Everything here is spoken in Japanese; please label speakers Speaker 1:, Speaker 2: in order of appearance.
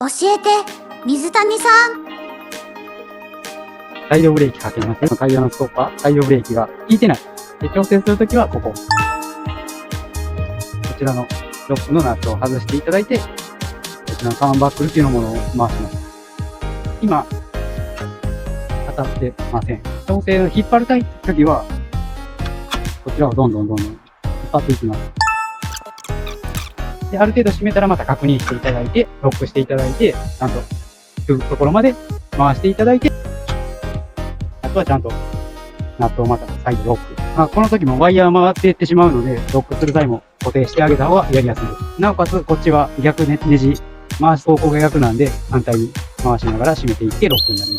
Speaker 1: 教えて、水谷さん。
Speaker 2: サイドブレーキかけます。タイヤのストッパー、サイドブレーキが効いてない。で、調整するときはここ。こちらのロックのナットを外していただいて、こちらのターンバックルっていうものを回します。今、当たってません。調整を引っ張りたいときは、こちらをどんどん引っ張っていきます。で、ある程度締めたらまた確認していただいて、ロックしていただいて、ちゃんと引くところまで回していただいて、あとはちゃんとナットをまた再度ロック。この時もワイヤー回っていってしまうので、ロックする際も固定してあげた方がやりやすいです。なおかつ、こっちは逆ネジ、回す方向が逆なんで、反対に回しながら締めていってロックになります。